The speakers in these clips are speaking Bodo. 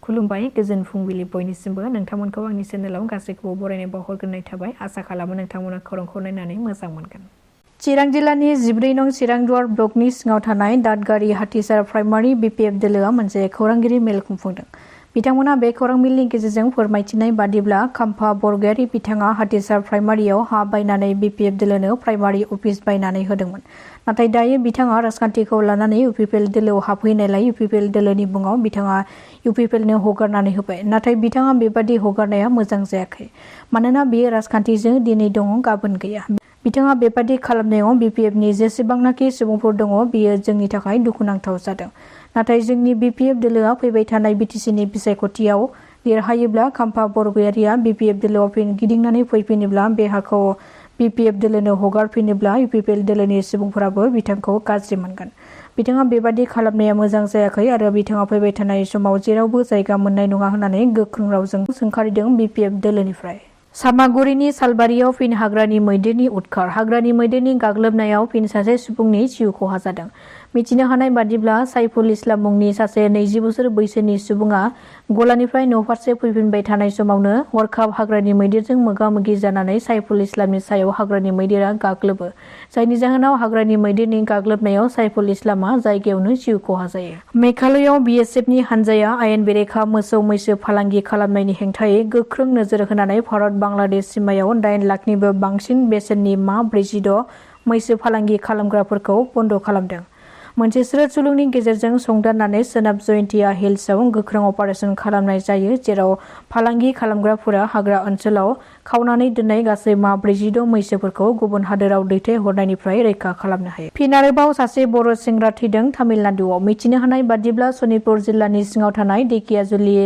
खुलुमबाय गोजोन फुंबिलि बयनिसिमबो नोंथांमोनखौ आंनि चेनेलाव गासैखौबो बरायनाय बावहरग्रोनाय थाबाय आसा खालामो नोंथांमोना खौरांखौ नायनानै मोजां मोनगोन। चिरां जिल्लानि 14 नं चिरांदुवार ब्लकनि सिङाव थानाय दादगारि हाथिसार प्राइमारि BPF दोलोआ मोनसे खौरांगिरि मेल खुंफुंदों। बिथांमोना बे खौरां मेलनि गेजेरजों फोरमायथिनाय बादिब्ला खाम्फा बरगयारि बिथाङा हाथिसार प्राइमारियाव हा बायनानै BPF दोलोनो प्राइमारि अफिस बायनानै होदोंमोन। नाथाय दायो बिथाङा राजखान्थिखौ लानानै UPPL दोलोआव हाबहैनायलाय UPPL दोलोनि मुङाव बिथाङा UPPLनो हगारनानै होबाय। नाथाय बिथाङा बेबादि हगारनाया मोजां जायाखै। मानोना बेयो राजखान्थिजों दिनै दङ गाबोन गैया। बिथाङा बेबादि खालामनायाव BPFनि जेसेबांनाखि सुबुंफोर दङ बेयो जोंनि थाखाय दुखुनांथाव जादों। नाथाय जोंनि BPF दोलोआ फैबाय थानाय BTCनि बिसायख'थियाव देरहायोब्ला खाम्फा बरगयारिया BPF दोलोआव फिन गिदिंनानै फैफिनोब्ला बे हाखौ BPF दोलोनो हगारफिनोब्ला UPPL दोलोनि सुबुंफोराबो बिथांखौ गाज्रि मोनगोन। बिथाङा बेबादि खालामनाया मोजां जायाखै आरो बिथाङा फैबाय थानाय समाव जेरावबो जायगा मोननाय नङा होननानै गोख्रों रावजों सोंखारिदों BPF दोलोनिफ्राय। सामागुरिनि सालबारियाव फिन हाग्रानि मैदेरनि उदखार। हाग्रानि मैदेरनि गाग्लोबनायाव फिन सासे सुबुंनि जिउ खहा जादों। मिथिनो हानाय बादिब्ला साइफुल इस्लाम मुंनि सासे 20 बोसोर बैसोनि सुबुङा गलानिफ्राय न'फारसे फैफिनबाय थानाय समावनो हरखाब हाग्रानि मैदेरजों मोगा-मोगि जानानै साइफुल इस्लामनि सायाव हाग्रानि मैदेरा गाग्लोबो। जायनि जाहोनाव हाग्रानि मैदेरनि गाग्लोबनायाव साइफुल इस्लामा जायगायावनो जिउ खहा जायो। मेघालयआव BSFनि हानजाया आयेन बेरेखा मोसौ मैसो फालांगि खालामनायनि हेंथायै गोख्रों नोजोर होनानै भारत बांलादेश सिमायाव 8 लाखनिबो बांसिन बेसेननि mar14 मैसो फालांगि खालामग्राफोरखौ बन्द' खालामदों। मोनसे स्रोद सुलुंनि गेजेरजों संदाननानै सोनाब जयन्तिया हिल्सआव गोख्रों अपारेसन खालामनाय जायो जेराव फालांगि खालामग्राफोरा हाग्रा ओनसोलाव खावनानै दोननाय गासै mar14 मैसोफोरखौ गुबुन हादोराव दैथायहरनायनिफ्राय रैखा खालामनो हायो। फिन आरोबाव सासे बर' सेंग्रा थैदों तामिलनाडुआव। मिथिनो हानाय बादिब्ला सनितपुर जिल्लानि सिङाव थानाय धेकियाजुलि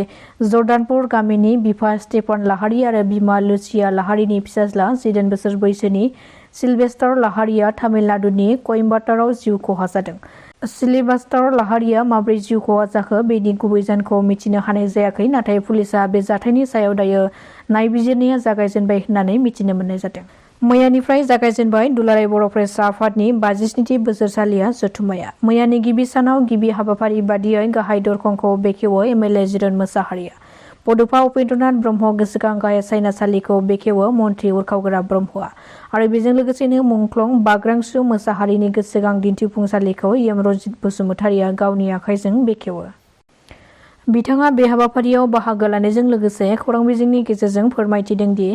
जर्दानपुर गामिनि बिफा स्टेफान लाहारी आरो बिमा लुसिया लाहारीनि फिसाज्ला 14 बोसोर बैसोनि सिलभेस्टार लाहारीया तामिलनाडुनि कयम्बाटाराव जिउ खहा जादों। सिलभेस्टार लाहारीया माबोरै जिउ खहा जाखो बेनि गुबै जाहोनखौ मिथिनो हानाय जायाखै। नाथाय पुलिसआ बे जाथायनि सायाव दायो नायबिजिरनाया जागायजेनबाय होननानै मिथिनो मोननाय जादों। मैयानिफ्राय जागायजेनबाय दुलाराय बर' फरायसा आफादनि 57थि बोसोरसालिया जथुम्माया। मैयानि गिबि सानाव गिबि हाबाफारि बादियै गाहाय दरखंखौ बेखेवो MLA जिरन मोसाहारिया। बड'फा उपेन्द्रनाथ ब्रह्म गोसोखां गाहाय सायनासालिखौ बेखेवो मन्त्रि उरखावगोरा ब्रह्मआ आरो बेजों लोगोसेनो मुंख्लं बाग्रांसु मोसाहारिनि गोसोखां दिन्थिफुंसालिखौ यमरनजित बसुमतारिया गावनि आखाइजों बेखेवो। बिथाङा बे हाबाफारियाव बाहागो लानायजों लोगोसे खौरां बिजोंनि गेजेरजों फोरमायथिदों दि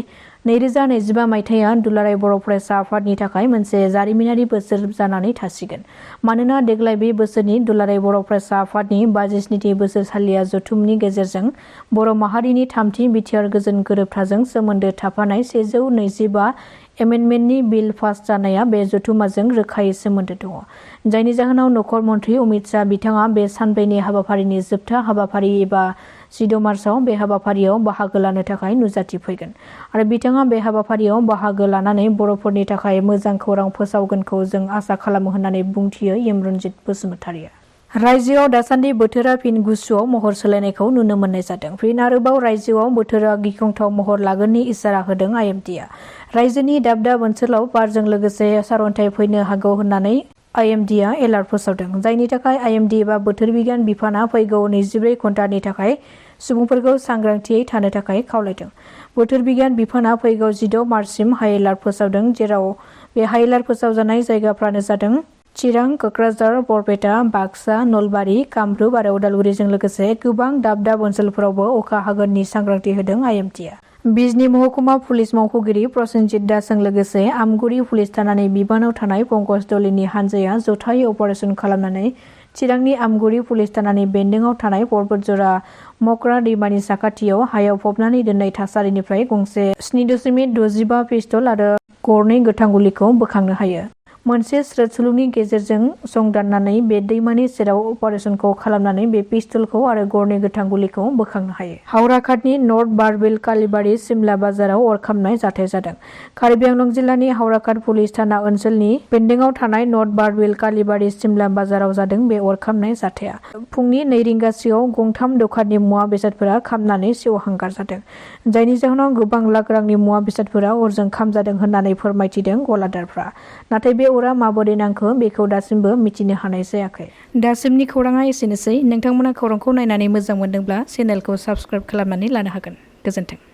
2025 मायथाइया दुलाराय बर' फरायसा आफादनि थाखाय मोनसे जारिमिनारि बोसोर जानानै थासिगोन। मानोना देग्लाय बे बोसोरनि दुलाराय बर' फरायसा आफादनि 57थि बोसोरसालिया जथुमनि गेजेरजों बर' माहारिनि थामथि बिटिआर गोजोन गोरोबथाजों सोमोन्दो थाफानाय 125 एमेन्डमेन्टनि बिल पास जानाया बे जथुम्माजों रोखायै सोमोन्दो दङ। जायनि जाहोनाव नखर मन्त्रि अमित शाह बिथाङा बे सानब्रैनि हाबाफारिनि जोबथा हाबाफारि एबा 14 मार्चआव बे हाबाफारियाव बाहागो लानो थाखाय नुजाथिफैगोन आरो बिथाङा बे हाबाफारियाव बाहागो लानानै बर'फोरनि थाखाय मोजां खौरां फोसावगोनखौ जों आसा खालामो होननानै बुंथियो यमरनजित बसुमतारिया। रायजोआव दासान्दि बोथोरा फिन गुसुआव महर सोलायनायखौ नुनो मोननाय जादों। फिन आरोबाव रायजोआव बोथोरा गिख्रंथाव महर लागोननि इसारा होदों IMDआ। रायजोनि दाब दाब ओनसोलाव बारजों लोगोसे सारअन्थाइ फैनो हागौ होननानै IMDआ एलार्ट फोसावदों। जायनि थाखाय IMD एबा बोथोर बिगियान बिफाना फैगौ 24 घन्टानि थाखाय सुबुंफोरखौ सांग्रांथियै थानो थाखाय खावलायदों। बोथोर बिगियान बिफाना फैगौ 16 मार्चसिम हाइ एलार्ट फोसावदों जेराव बे हाइ एलार्ट फोसावजानाय जायगाफ्रानो जादों चिरां, क'क्राझार, बरपेटा, बाक्सा, नलबारि, कामरुप आरो उदालगुरिजों लोगोसे गोबां दाब दाब ओनसोलफोरावबो अखा हागोननि सांग्रांथि होदों IMDआ। बिजनी महकुमा पुलिस मावख'गिरि प्रसेनजित दासजों लोगोसे आमगुरि पुलिस थानानि बिबानाव थानाय पंकज दलिनि हानजाया जथायै अपारेसन खालामनानै चिरांनि आमगुरि पुलिस थानानि बेन्दोंआव थानाय पर्बतजरा मकरा दैमानि साखाथियाव हायाव फबनानै दोननाय थासारिनिफ्राय गंसे 7.65 पिस्तल आरो गरनै गोथां गुलिखौ बोखांनो हायो। मोनसे स्रोद सुलुंनि गेजेरजों संदाननानै बे दैमानि सेराव अपारेसनखौ खालामनानै बे पिस्तलखौ आरो गरनै गोथां गुलिखौ बोखांनो हायो। हावराघाटनि नर्थ बारबिल कालीबाड़ी सिमला बाजाराव अर खामनाय जाथाय जादों। कार्बि आंलं जिल्लानि हावराघाट पुलिस थाना ओनसोलनि बेन्दोंआव थानाय नर्थ बारबिल कालीबाड़ी सिमला बाजाराव जादों बे अर खामनाय जाथाया। फुंनि 2 रिंगासोआव गंथाम दखाननि मुवा बेसादफोरा खामनानै सेवहांगार जादों। जायनि जाहोनाव गोबां लाख रांनि मुवा बेसादफोरा अरजों खामजादों होननानै फोरमायथिदों गलादारफ्रा। नाथाय बे अरा माबोरै नांखो बेखौ दासिमबो मिथिनो हानाय जायाखै। दासिमनि खौराङा एसेनोसै। नोंथांमोना खौरांखौ नायनानै मोजां मोनदोंब्ला चेनेलखौ साबस्क्राइब खालामनानै लानो हागोन। गोजोन्थों।